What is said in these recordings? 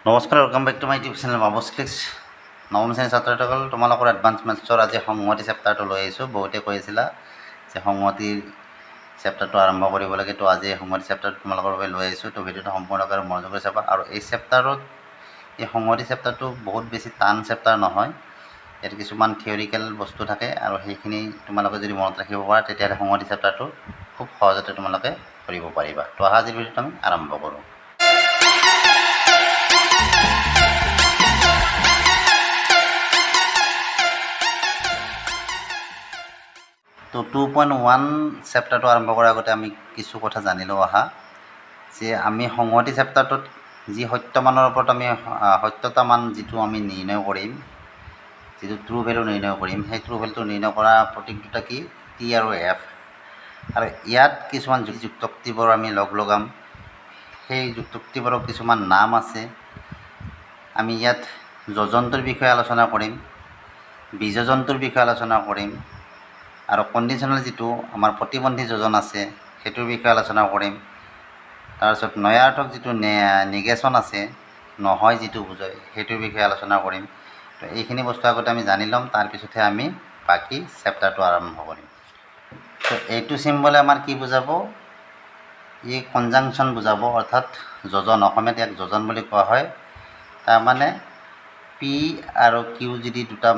নমস্কাৰ, welcome back to my YouTube channel Babus clicks. নৱম শ্ৰেণীৰ ছাত্ৰসকল, তোমালোকৰ এডভান্স মেথছৰ আজি সংহতি চেপ্টাৰটো লৈ আহিছোঁ। বহুতে কৈ আছিলা যে সংহতিৰ চেপ্টাৰটো আৰম্ভ কৰিব লাগে, তো আজি সংহতি চেপ্টাৰটো তোমালোকৰ বাবে লৈ আহিছোঁ। তো ভিডিঅ'টো সম্পূৰ্ণকৈ মনোযোগ কৰি চাবা। আৰু এই চেপ্টাৰত এই সংহতি চেপ্টাৰটো বহুত বেছি টান চেপ্টাৰ নহয়। ইয়াত কিছুমান থিয়ৰিকেল বস্তু থাকে আৰু সেইখিনি তোমালোকে যদি মনত ৰাখিব পাৰা তেতিয়াহ'লে সংহতি চেপ্টাৰটো খুব সহজতে তোমালোকে কৰিব পাৰিবা। তো আজিৰ ভিডিঅ'টো আমি আৰম্ভ কৰোঁ। তো 2.1 চেপ্টাৰটো আৰম্ভ কৰাৰ আগতে আমি কিছু কথা জানি লওঁ যে আমি সংহতি চেপ্টাৰটোত যি সত্যমানৰ ওপৰত আমি সত্যতা মান যিটো আমি নিৰ্ণয় কৰিম, যিটো ট্ৰু ভেলু নিৰ্ণয় কৰিম, সেই ট্ৰু ভেলুটো নিৰ্ণয় কৰা প্ৰতীক দুটা কি, টি আৰু এফ। আৰু ইয়াত কিছুমান যুক্তক্তিবোৰ আমি লগাম। সেই যুক্তক্তিবোৰৰ কিছুমান নাম আছে। আমি ইয়াত যোজনটোৰ বিষয়ে আলোচনা কৰিম, বিযোজনটোৰ বিষয়ে আলোচনা কৰিম, আৰু কণ্ডিশ্যনেল যিটো আমাৰ প্ৰতিবন্ধী যোজন আছে সেইটোৰ বিষয়ে আলোচনা কৰিম। তাৰপিছত নয়াৰ্থক যিটো নিগেশ্যন আছে, নহয় যিটো বুজায়, সেইটোৰ বিষয়ে আলোচনা কৰিম। তো এইখিনি বস্তু আগতে আমি জানি ল'ম, তাৰপিছতহে আমি বাকী চেপ্টাৰটো আৰম্ভ কৰিম। তো এইটো চিম্বলে আমাৰ কি বুজাব? ই কনজাংশ্যন বুজাব, অৰ্থাৎ যোজন। অসমীয়াত ইয়াক যোজন বুলি কোৱা হয়। তাৰমানে পি আৰু কিউ যদি দুটা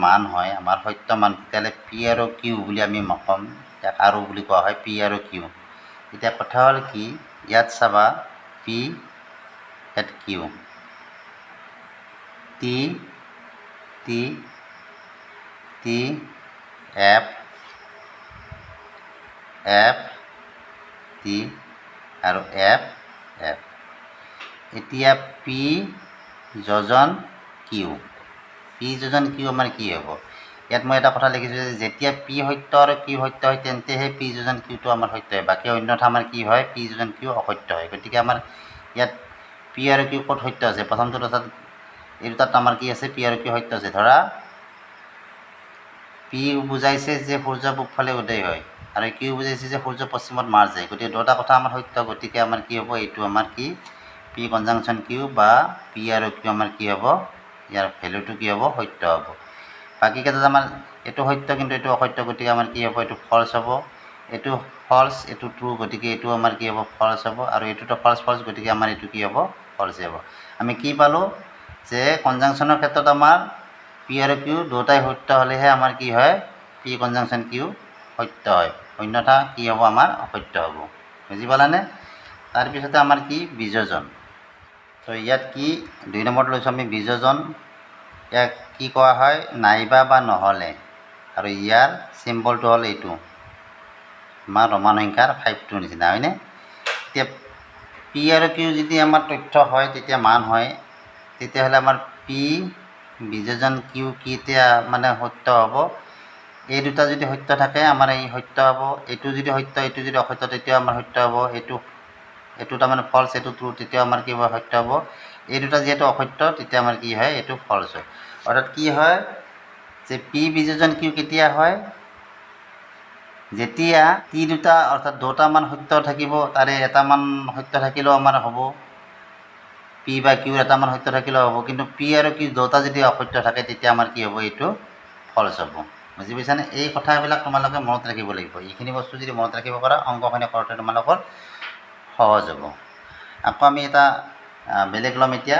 মান হয়, আমাৰ সত্য মান, তেতিয়াহ'লে পি আৰু কিউ বুলি আমি ক'ম। ইয়াক আৰু বুলি কোৱা হয়, পি আৰু কিউ। এতিয়া কথা হ'ল কি, ইয়াত চাবা পি, ইয়াত Q, T T T F F T আৰু এফ এফ। এতিয়া পি যোজন কিউ, পি যোজন কিউ আমাৰ কি হ'ব? ইয়াত মই এটা কথা লিখিছোঁ যে যেতিয়া পি সত্য আৰু কিউ সত্য হয় তেন্তেহে পি যোজন কিউটো আমাৰ সত্য হয়। বাকী অন্যথা আমাৰ কি হয়? পি যোজন কিউ অসত্য হয়। গতিকে আমাৰ ইয়াত পি আৰু কিউ ক'ত সত্য আছে? প্ৰথমটো অৰ্থাৎ এই দুটাত আমাৰ কি আছে? পি আৰু কিউ সত্য আছে। ধৰা পি বুজাইছে যে সূৰ্য পূবফালে উদয় হয়, আৰু কিউ বুজাইছে যে সূৰ্য পশ্চিমত মাৰ যায়। গতিকে দুটা কথা আমাৰ সত্য। গতিকে আমাৰ কি হ'ব? এইটো আমাৰ কি? পি কনজাংশ্যন কিউ বা পি আৰু কিউ আমাৰ কি হ'ব? ইয়াৰ ভেলুটো কি হ'ব? সত্য হ'ব। বাকী ক্ষেত্ৰত আমাৰ এইটো সত্য কিন্তু এইটো অসত্য। গতিকে আমাৰ কি হ'ব? এইটো ফল্চ হ'ব। এইটো ফল্চ, এইটো ট্ৰু। গতিকে এইটো আমাৰ কি হ'ব? ফল্চ হ'ব। আৰু এইটোতো ফল্চ ফল্চ, গতিকে আমাৰ এইটো কি হ'ব? ফল্চে হ'ব। আমি কি পালোঁ যে কনজাংশ্যনৰ ক্ষেত্ৰত আমাৰ পি আৰু কিউ দুটাই সত্য হ'লেহে আমাৰ কি হয়? পি কনজাংশ্যন কিউ সত্য হয়, অন্যথা কি হ'ব? আমাৰ অসত্য হ'ব। বুজি পালানে? তাৰপিছতে আমাৰ কি? বিযোজন। তো ইয়াত কি 2 নম্বৰত লৈছোঁ আমি বিযোজন। ইয়াক কি কোৱা হয়? নাইবা বা নহ'লে। আৰু ইয়াৰ চিম্বলটো হ'ল এইটো, আমাৰ ৰোমান সংখ্যাৰ 5টোৰ নিচিনা, হয়নে? এতিয়া পি আৰু কিউ যদি আমাৰ তথ্য হয়, তেতিয়া মান হয়, তেতিয়াহ'লে আমাৰ পি বিযোজন কিউ কেতিয়া সত্য হ'ব? এই দুটা যদি সত্য থাকে আমাৰ এই সত্য হ'ব। এইটো যদি সত্য, এইটো যদি অসত্য, তেতিয়াও আমাৰ সত্য হ'ব। এইটো তাৰমানে ফল্চ, এইটো ট্ৰু, তেতিয়াও আমাৰ কি হ'ব? সত্য হ'ব। এই দুটা যিহেতু অসত্য, তেতিয়া আমাৰ কি হয়? এইটো ফল্চ হয়। অৰ্থাৎ কি হয় যে পি বিযোজন কিউ কেতিয়া হয়? যেতিয়া টি দুটা অৰ্থাৎ দুটা মান সত্য থাকিব, তাৰে এটা মান সত্য থাকিলেও আমাৰ হ'ব, পি বা কিউৰ এটা মান সত্য থাকিলেও হ'ব। কিন্তু পি আৰু কিউ দুটা যদি অসত্য থাকে, তেতিয়া আমাৰ কি হ'ব? এইটো ফল্চ হ'ব। বুজি পাইছানে? এই কথাবিলাক তোমালোকে মনত ৰাখিব লাগিব। এইখিনি বস্তু যদি মনত ৰাখিব পাৰা, অংকখিনি কৰোঁতে তোমালোকৰ সহজ হ'ব। আকৌ আমি এটা বেলেগ ল'ম এতিয়া,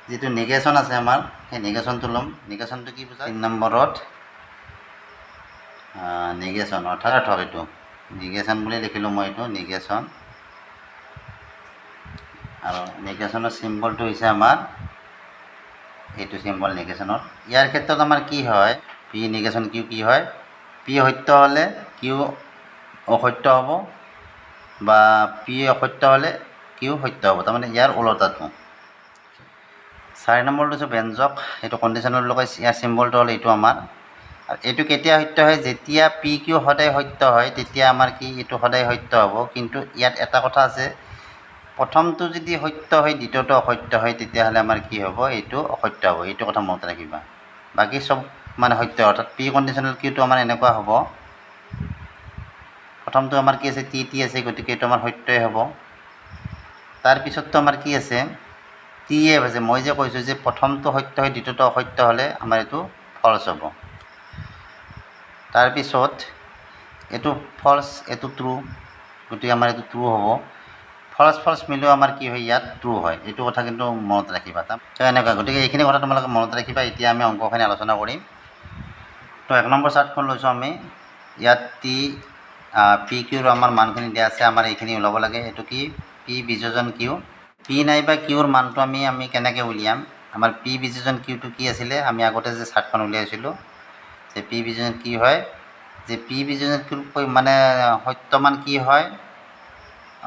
যিটো নিগেশ্যন আছে আমাৰ, সেই নিগেশ্যনটো ল'ম। নিগেশ্যনটো কি বুজায়? 3 নম্বৰত নিগেশ্যন অৰ্থাৎ এইটো নিগেশ্যন বুলি লিখিলোঁ মই, এইটো নিগেশ্যন। আৰু নিগেশ্যনৰ চিম্বলটো হৈছে আমাৰ এইটো চিম্বল নিগেশ্যনৰ। ইয়াৰ ক্ষেত্ৰত আমাৰ কি হয়? পি নিগেশ্যন কিউ কি হয়? পি সত্য হ'লে কিউ অসত্য হ'ব, বা পি অসত্য হ'লে কিউ সত্য হ'ব। তাৰমানে ইয়াৰ ওলোটাটো। 4 নম্বৰটো হৈছে ব্যঞ্জক, এইটো কণ্ডিশ্যনেল বুলি কয়। ইয়াৰ চিম্বলটো হ'ল এইটো আমাৰ। আৰু এইটো কেতিয়া সত্য হয়? যেতিয়া পি কিউ সদায় সত্য হয়, তেতিয়া আমাৰ কি? এইটো সদায় সত্য হ'ব। কিন্তু ইয়াত এটা কথা আছে, প্ৰথমটো যদি সত্য হয়, দ্বিতীয়টো অসত্য হয়, তেতিয়াহ'লে আমাৰ কি হ'ব? এইটো অসত্য হ'ব। এইটো কথা মনত ৰাখিবা। বাকী চব সত্য। অৰ্থাৎ পি কণ্ডিশ্যনেল কিউটো আমাৰ এনেকুৱা হ'ব, প্ৰথমটো আমাৰ কি আছে? টি আছে, গতিকে এইটো আমাৰ সত্যই হ'ব। তাৰপিছততো আমাৰ কি আছে? টিএফ আছে মই যে কৈছোঁ যে প্ৰথমটো সত্য হয় দ্বিতীয়টো অসত্য হ'লে আমাৰ এইটো ফলছ হ'ব তাৰপিছত এইটো ফলছ এইটো ট্ৰু গতিকে আমাৰ এইটো ট্ৰু হ'ব ফলছ মিলিও আমাৰ কি হয় ইয়াত ট্ৰু হয় এইটো কথা কিন্তু মনত ৰাখিবা তো এনেকুৱা গতিকে এইখিনি কথা তোমালোকে মনত ৰাখিবা এতিয়া আমি অংকখিনি আলোচনা কৰিম তো 1 নম্বৰ চাৰ্টখন লৈছোঁ আমি ইয়াত টি পি কিউৰ আমাৰ মানখিনি দিয়া আছে আমাৰ এইখিনি ওলাব লাগে এইটো কি পি বিযোজন কিউ পি নাইবা কিউৰ মানটো আমি কেনেকৈ উলিয়াম আমাৰ পি বিযোজন কিউটো কি আছিলে আমি আগতে যে চাৰ্টখন উলিয়াইছিলোঁ যে পি বিযোজন কি হয় যে পি বিযোজন কিউৰ মানে সত্যমান কি হয়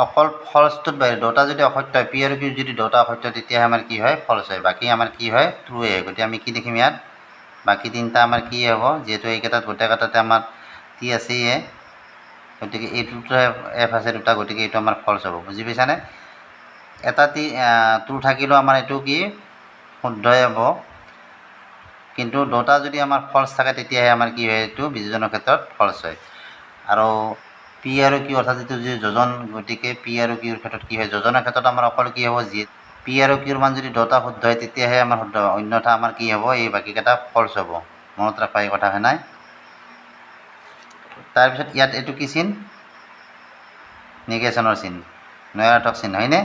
অকল ফলছটোত বাহিৰে দুটা যদি অসত্য হয় পি আৰু কিউ যদি দুটা অসত্য তেতিয়াহে আমাৰ কি হয় ফলছ হয় বাকী আমাৰ কি হয় ট্ৰুৱে হয় গতিকে আমি কি দেখিম ইয়াত বাকী তিনিটা আমাৰ কি হ'ব যিহেতু এইকেইটাত গোটেইকেইটাতে আমাৰ টি আছেয়ে গতিকে এইটোতো এফ আছে দুটা গতিকে এইটো আমাৰ ফলছ হ'ব বুজি পাইছানে এটা ট্ৰু থাকিলেও আমাৰ এইটো কি শুদ্ধই হ'ব কিন্তু দুটা যদি আমাৰ ফলছ থাকে তেতিয়াহে আমাৰ কি হয় এইটো বিযোজনৰ ক্ষেত্ৰত ফলছ হয় আৰু পি আৰু কিউ অৰ্থাৎ যিটো যি যোজন গতিকে পি আৰু কিউৰ ক্ষেত্ৰত কি হয় যোজনৰ ক্ষেত্ৰত আমাৰ অকল কি হ'ব যি পি আৰু কিউৰ মান যদি দুটা শুদ্ধ হয় তেতিয়াহে আমাৰ শুদ্ধ হ'ব অন্যথা আমাৰ কি হ'ব এই বাকীকেইটা ফলছ হ'ব মনত ৰাখা এই কথাখিনি নাই তাৰপিছত ইয়াত এইটো কি চিন নিগেশ্যনৰ চিন নয়াৰ্থক চিন হয়নে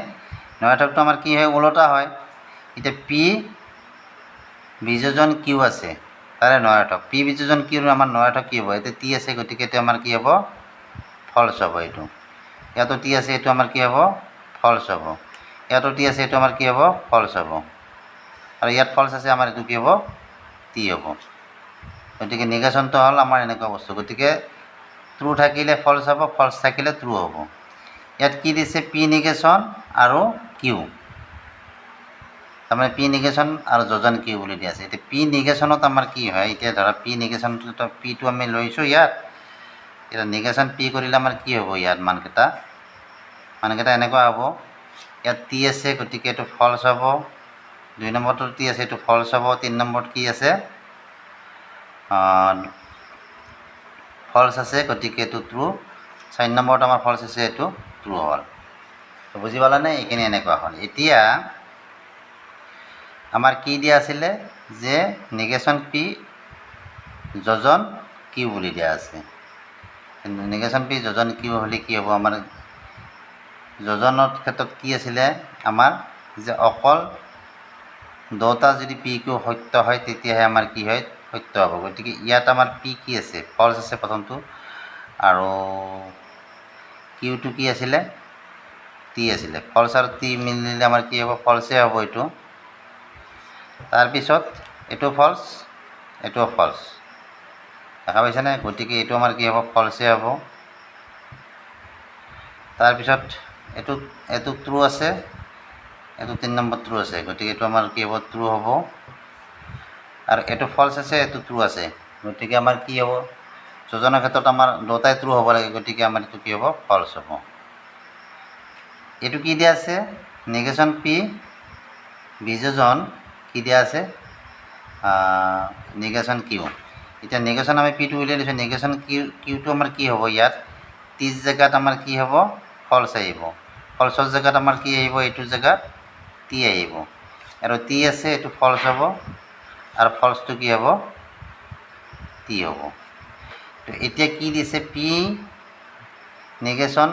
নয়াৰ্থকটো আমাৰ কি হয় ওলোটা হয় এতিয়া পি বিযোজন কিউ আছে তাৰে নয়াৰ্থক পি বিযোজন কিউৰ আমাৰ নয়াৰ্থক কি হ'ব এতিয়া টি আছে গতিকে এইটো আমাৰ কি হ'ব ফলছ হ'ব এইটো ইয়াতো টি আছে এইটো আমাৰ কি হ'ব ফলছ হ'ব ইয়াতো টি আছে এইটো আমাৰ কি হ'ব ফলছ হ'ব আৰু ইয়াত ফলছ আছে আমাৰ এইটো কি হ'ব টি হ'ব গতিকে নিগেশ্যনটো হ'ল আমাৰ এনেকুৱা বস্তু গতিকে ট্ৰু থাকিলে ফলছ হ'ব ফলছ থাকিলে ট্ৰু হ'ব ইয়াত কি দিছে পি নিগেশ্যন আৰু কিউ তাৰমানে পি নিগেশ্যন আৰু যোজন কিউ বুলি দিয়া আছে এতিয়া পি নিগেশ্যনত আমাৰ কি হয় এতিয়া ধৰা পি নিগেশ্যনটো পিটো আমি লৈছোঁ ইয়াত এতিয়া নিগেশ্যন পি কৰিলে আমাৰ কি হ'ব ইয়াত মানকেইটা এনেকুৱা হ'ব ইয়াত টি আছে গতিকে এইটো ফলছ হ'ব 2 নম্বৰটো টি আছে এইটো ফলছ হ'ব 3 নম্বৰত কি আছে ফলছ আছে গতিকে এইটো ট্ৰু 4 নম্বৰত আমাৰ ফলছ আছে এইটো ট্ৰু হ'ল তো বুজি পালানে এইখিনি এনেকুৱা হ'ল এতিয়া আমাৰ কি দিয়া আছিলে যে নিগেশ্যন পি যোজন কিউ বুলি দিয়া আছে নিগেশ্যন পি যোজন কিউ হ'লে কি হ'ব আমাৰ যোজনৰ ক্ষেত্ৰত কি আছিলে আমাৰ যে অকল দুটা যদি পি কিউ সত্য হয় তেতিয়াহে আমাৰ কি হয় সত্য হ'ব গতিকে ইয়াত আমাৰ পি কি আছে ফলছ আছে প্ৰথমটো আৰু কিউটো কি আছিলে টি আছিলে ফলছ আৰু টি মিলিলে আমাৰ কি হ'ব ফলছে হ'ব এইটো তাৰপিছত এইটো ফলছ এইটো ফলছ দেখা পাইছেনে গতিকে এইটো আমাৰ কি হ'ব ফলছে হ'ব তাৰপিছত এইটো ট্ৰু আছে এইটো 3 নম্বৰ ট্ৰু আছে গতিকে এইটো আমাৰ কি হ'ব ট্ৰু হ'ব আৰু এইটো ফলছ আছে এইটো ট্ৰু আছে গতিকে আমাৰ কি হ'ব যোজনৰ ক্ষেত্ৰত আমাৰ দুটাই ট্ৰু হ'ব লাগে গতিকে আমাৰ এইটো কি হ'ব ফলছ হ'ব এইটো কি দিয়া আছে নিগেশ্যন পি বিযোজন কি দিয়া আছে নিগেশ্যন কিউ এতিয়া নিগেশ্যন আমি পিটো উলিয়াই লৈছোঁ নিগেশ্যন কিউটো আমাৰ কি হ'ব ইয়াত টিৰ জেগাত আমাৰ কি হ'ব ফলছ আহিব ফলছৰ জেগাত আমাৰ কি আহিব এইটোৰ জেগাত টি আহিব আৰু টি আছে এইটো ফলছ হ'ব আৰু ফলছটো কি হ'ব টি হ'ব তো এতিয়া কি দিছে পি নিগেশ্যন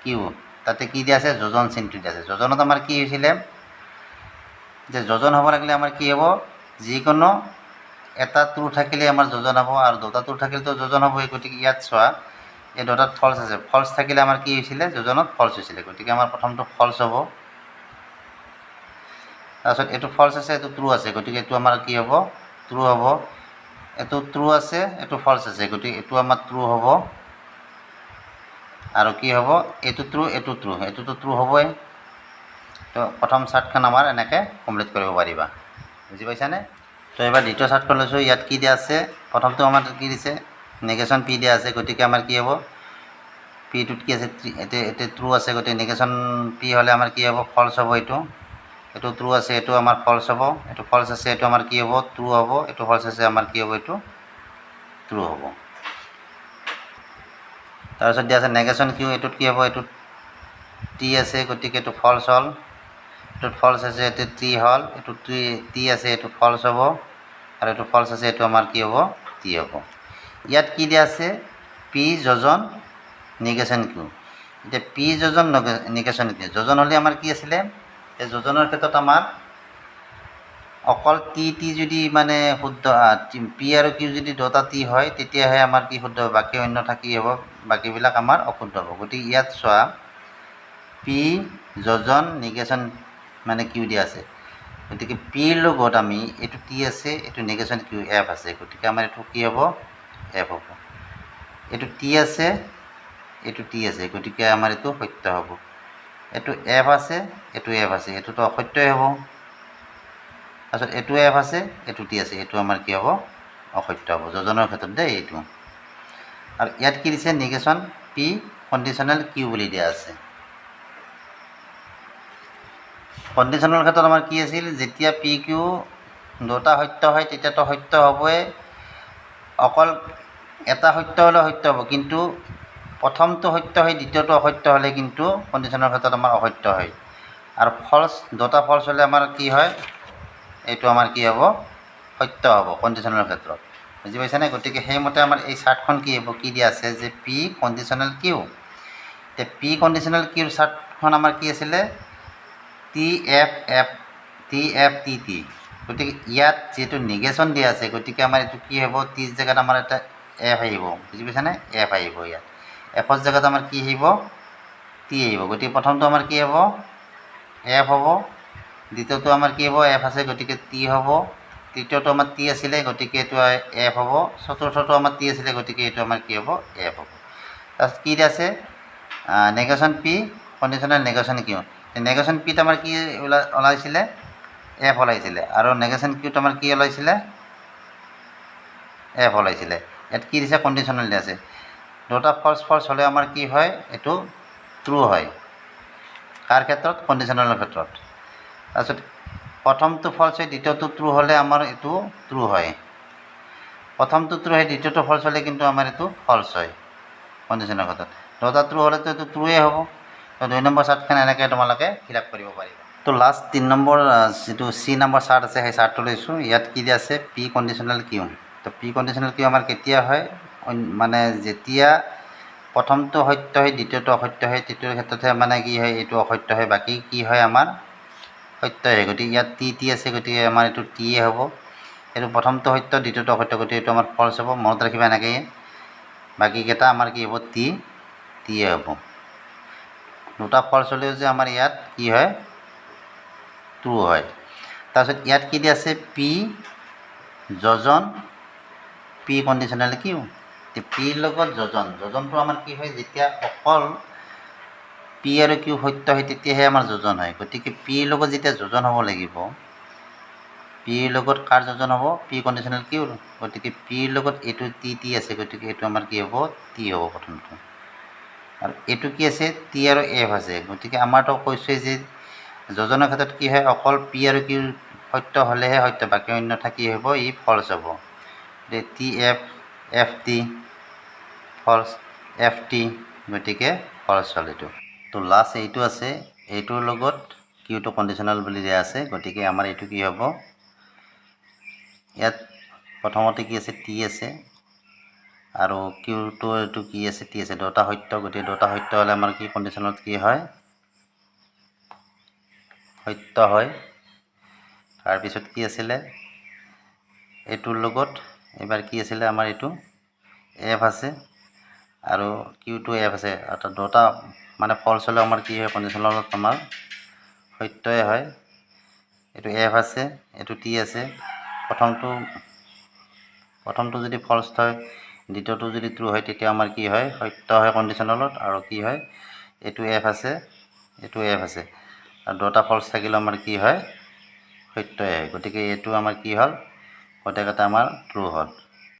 কিউ তাতে কি দিয়া আছে যোজন চিনটো দিয়া আছে যোজনত আমাৰ কি হৈছিলে যে যোজন হ'ব লাগিলে আমাৰ কি হ'ব যিকোনো এটা ট্ৰু থাকিলে আমাৰ যোজন হ'ব আৰু দুটা ট্ৰু থাকিলেতো যোজন হ'বই গতিকে ইয়াত চোৱা এই দুটাত ফলছ আছে ফলছ থাকিলে আমাৰ কি হৈছিলে যোজনত ফলছ হৈছিলে গতিকে আমাৰ প্ৰথমটো ফলছ হ'ব তাৰপিছত এইটো ফলছ আছে এইটো ট্ৰু আছে গতিকে এইটো আমাৰ কি হ'ব ট্ৰু হ'ব এইটো ট্ৰু আছে এইটো ফলছ আছে গতিকে এইটো আমাৰ ট্ৰু হ'ব আৰু কি হ'ব এইটো ট্ৰু এইটোতো ট্ৰু হ'বই তো প্ৰথম চাৰ্টখন আমাৰ এনেকৈ কমপ্লিট কৰিব পাৰিবা বুজি পাইছানে তো এবাৰ দ্বিতীয় চাৰ্টখন লৈছোঁ ইয়াত কি দিয়া আছে প্ৰথমটো আমাৰ কি দিছে নিগেশ্যন পি দিয়া আছে গতিকে আমাৰ কি হ'ব পিটোত কি আছে এতিয়া ট্ৰু আছে গতিকে নিগেশ্যন পি হ'লে আমাৰ কি হ'ব ফলছ হ'ব এইটো ট্ৰু আছে এইটো আমাৰ ফলছ হ'ব এইটো ফলছ আছে এইটো আমাৰ কি হ'ব ট্ৰু হ'ব এইটো ফলছ আছে আমাৰ কি হ'ব এইটো ট্ৰু হ'ব তাৰপিছত দিয়া আছে নেগেশ্যন কিউ এইটোত কি হ'ব এইটোত টি আছে গতিকে এইটো ফলছ হ'ল এটোত ফলছ আছে, এইটো টি হ'ল, এইটো টি আছে, এইটো ফলছ হ'ব, আৰু এইটো ফলছ আছে, এইটো আমাৰ কি হ'ব, টি হ'ব। ইয়াত কি দিয়া আছে, পি যোজন নিগেশ্যন কিউ। এতিয়া পি যোজন নিগেশ্যন কিউ, যোজন হ'লে আমাৰ কি আছিলে, এই যোজনৰ ক্ষেত্ৰত আমাৰ অকল টি টি যদি মানে শুদ্ধ, পি আৰু কিউ যদি দুটা টি হয় তেতিয়াহে আমাৰ কি শুদ্ধ হ'ব, বাকী অন্যথা কি হ'ব, বাকীবিলাক আমাৰ অশুদ্ধ হ'ব। গতিকে ইয়াত চোৱা পি যোজন নিগেশ্যন মানে কিউ দিয়া আছে, গতিকে পিৰ লগত আমি এইটো টি আছে, এইটো নিগেশ্যন কিউ এফ আছে, গতিকে আমাৰ এইটো কি হ'ব, এফ হ'ব। এইটো টি আছে, এইটো টি আছে, গতিকে আমাৰ এইটো সত্য হ'ব। এইটো এফ আছে, এইটো এফ আছে, এইটোতো অসত্যই হ'ব। তাৰপিছত এইটো এফ আছে, এইটো টি আছে, এইটো আমাৰ কি হ'ব, অসত্য হ'ব যোজনৰ ক্ষেত্ৰত দেই এইটো। আৰু ইয়াত কি দিছে, নিগেশ্যন পি কণ্ডিশ্যনেল কিউ বুলি দিয়া আছে। কণ্ডিশ্যনেল ক্ষেত্ৰত আমাৰ কি আছিল, যেতিয়া পি কিউ দুটা সত্য হয় তেতিয়াতো সত্য হ'বই, অকল এটা সত্য হ'লে সত্য হ'ব, কিন্তু প্ৰথমটো সত্য হয় দ্বিতীয়টো অসত্য হ'লে কিন্তু কণ্ডিশ্যনৰ ক্ষেত্ৰত আমাৰ অসত্য হয়। আৰু ফলছ, দুটা ফলছ হ'লে আমাৰ কি হয়, এইটো আমাৰ কি হ'ব, সত্য হ'ব কণ্ডিশ্যনেল ক্ষেত্ৰত, বুজি পাইছেনে? গতিকে সেইমতে আমাৰ এই চাৰ্টখন কি হ'ব, কি দিয়া আছে যে পি কণ্ডিশ্যনেল কিউ। এতিয়া পি কণ্ডিশ্যনেল কিউৰ চাৰ্টখন আমাৰ কি আছিলে, T F F T F T T. গতিকে ইয়াত যিহেতু নিগেশ্যন দিয়া আছে, গতিকে আমাৰ এইটো কি হ'ব, টিৰ জেগাত আমাৰ এটা এফ আহিব, বুজি পাইছেনে? এফ আহিব ইয়াত, এফৰ জেগাত আমাৰ কি আহিব, টি আহিব। গতিকে প্ৰথমটো আমাৰ কি হ'ব, এফ হ'ব, দ্বিতীয়টো আমাৰ কি হ'ব, এফ আছে, গতিকে টি হ'ব, তৃতীয়টো আমাৰ টি আছিলে, গতিকে এইটো এফ হ'ব, চতুৰ্থটো আমাৰ টি আছিলে, গতিকে এইটো আমাৰ কি হ'ব, এফ হ'ব। তাৰপিছত কি আছে, নেগেশ্যন পি কণ্ডিশ্যনেল নেগেশ্যন কিউ। নেগেশ্যন পিত আমাৰ কি ওলাইছিলে, এফ ওলাইছিলে, আৰু নেগেশ্যন কিউত আমাৰ কি ওলাইছিলে, এফ ওলাইছিলে। ইয়াত কি দিছে, কণ্ডিশ্যনেল দিয়া আছে, দুটা ফলছ ফলছ হ'লে আমাৰ কি হয়, এইটো ট্ৰু হয়। কাৰ ক্ষেত্ৰত, কণ্ডিশ্যনেলৰ ক্ষেত্ৰত। তাৰপিছত প্ৰথমটো ফলছ হয় দ্বিতীয়টো ট্ৰু হ'লে আমাৰ এইটো ট্ৰু হয়, প্ৰথমটো ট্ৰু হয় দ্বিতীয়টো ফলছ হ'লে কিন্তু আমাৰ এইটো ফলছ হয় কণ্ডিশ্যনৰ ক্ষেত্ৰত। দুটা ট্ৰু হ'লেতো এইটো ট্ৰুৱে হ'ব। তো 2 নম্বৰ চাৰ্টখন এনেকৈ তোমালোকে ফিল আপ কৰিব পাৰিবা। তো লাষ্ট 3 নম্বৰ যিটো চি নম্বৰ চাৰ্ট আছে, সেই চাৰ্টটো লৈছোঁ। ইয়াত কি দিয়া আছে, পি কণ্ডিশ্যনেল কিউ। তো পি কণ্ডিশ্যনেল কিউ আমাৰ কেতিয়া হয়, মানে যেতিয়া প্ৰথমটো সত্য হয় দ্বিতীয়টো অসত্য হয়, তৃতীয়ৰ ক্ষেত্ৰতহে মানে কি হয়, এইটো অসত্য হয়, বাকী কি হয় আমাৰ সত্য হয়। গতিকে ইয়াত টি টি আছে, গতিকে আমাৰ এইটো টিয়ে হ'ব। এইটো প্ৰথমটো সত্য দ্বিতীয়টো অসত্য, গতিকে এইটো আমাৰ ফলছ হ'ব। মনত ৰাখিবা এনেকৈ, বাকীকেইটা আমাৰ কি হ'ব, টিয়ে হ'ব। দুটা ফলছ হ'লেও যে আমাৰ ইয়াত কি হয়, ট্ৰু হয়। তাৰপিছত ইয়াত কি দিয়া আছে, পি যোজন পি কণ্ডিশ্যনেল কিউ। পিৰ লগত যোজন, যোজনটো আমাৰ কি হয়, যেতিয়া অকল পি আৰু কিউ সত্য হয় তেতিয়াহে আমাৰ যোজন হয়। গতিকে পিৰ লগত যেতিয়া যোজন হ'ব লাগিব, পিৰ লগত কাৰ যোজন হ'ব, পি কণ্ডিশ্যনেল কিউৰ। গতিকে পিৰ লগত এইটো টি টি আছে, গতিকে এইটো আমাৰ কি হ'ব, টি হ'ব প্ৰথমটো। আৰু এইটো কি আছে, টি আৰু এফ আছে, গতিকে আমাৰতো কৈছোঁৱেই যে যোজনৰ ক্ষেত্ৰত কি হয়, অকল পি আৰু কিউৰ সত্য হ'লেহে সত্য, বাকী অন্যথা কি হ'ব, ই ফলছ হ'ব। টি এফ এফ টি ফলছ, এফ টি, গতিকে ফলছ হ'ল এইটো। তো লাষ্ট এইটো আছে, এইটোৰ লগত কিউটো কণ্ডিশ্যনেল বুলি দিয়া আছে, গতিকে আমাৰ এইটো কি হ'ব, ইয়াত প্ৰথমতে কি আছে, টি আছে, আৰু কিউটো এইটো কি আছে, টি আছে, দুটা সত্য, গতিকে দুটা সত্য হ'লে আমাৰ কি কণ্ডিশ্যনত কি হয়, সত্য হয়। তাৰপিছত কি আছিলে, এইটোৰ লগত এইবাৰ কি আছিলে, আমাৰ এইটো এফ আছে, আৰু কিউটো এফ আছে, অৰ্থাৎ দুটা মানে ফলছ হ'লে আমাৰ কি হয়, কণ্ডিশ্যনত আমাৰ সত্যই হয়। এইটো এফ আছে, এইটো টি আছে, প্ৰথমটো যদি ফলছ হয় দ্বিতীয়টো যদি ট্ৰু হয় তেতিয়া আমাৰ কি হয়, সত্য হয় কণ্ডিশ্যনেলত। আৰু কি হয়, এইটো এফ আছে, এইটো এফ আছে, আৰু দুটা ফলছ থাকিলেও আমাৰ কি হয়, সত্যই হয়। গতিকে এইটো আমাৰ কি হ'ল, গোটেইকেইটা আমাৰ ট্ৰু হ'ল।